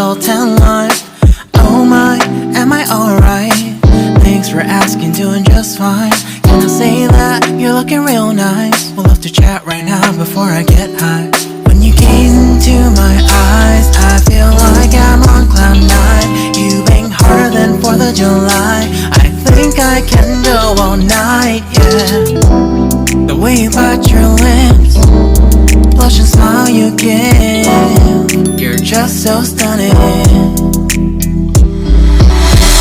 salt and lime. Oh my, am I alright? Thanks for asking, doing just fine. Can I say that you're looking real nice? We'll have to chat right now before I get high. When you gaze into my eyes, I feel like I'm on cloud nine. You bang harder than 4th of July. I think I can go all night, yeah. The way you bite your lips, blush and smile you give, you're just so stunning.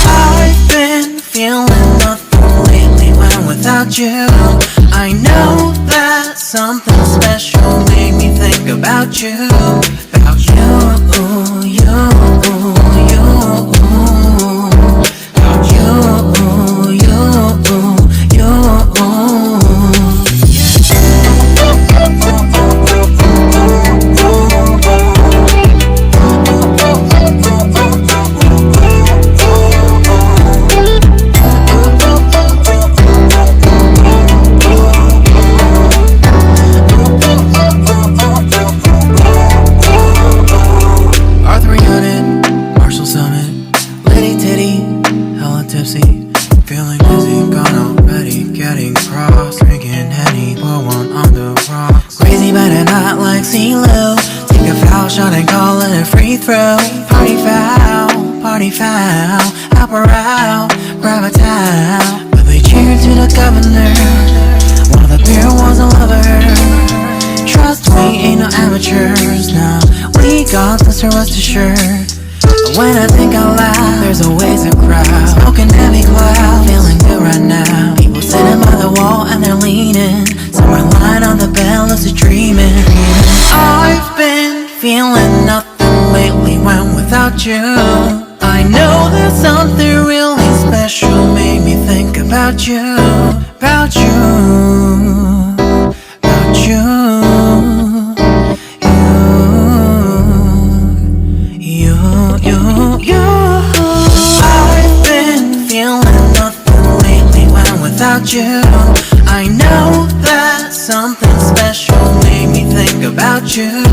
I've been feeling nothing lately when without you. I know that something special made me think about you. About you, you, you. About you, you, you. Feeling dizzy, gone already, getting cross. Drinking Henny, pour one on the rocks. Crazy but not like CeeLo. Take a foul shot and call it a free throw. Party foul, help her out, grab a towel. But we cheered to the governor. One of the beer was a lover. Trust me, ain't no amateurs, no. We got this, rest assured. When I think out loud, there's always a crowd. Smoking heavy cloud, feeling good right now. People sitting by the wall and they're leaning. Somewhere lying on the bed, lucid dreaming. I've been feeling nothing lately when without you. I know there's something really special made me think about you. About you, about you. I've been feeling nothing lately when without you. I know that something special made me think about you.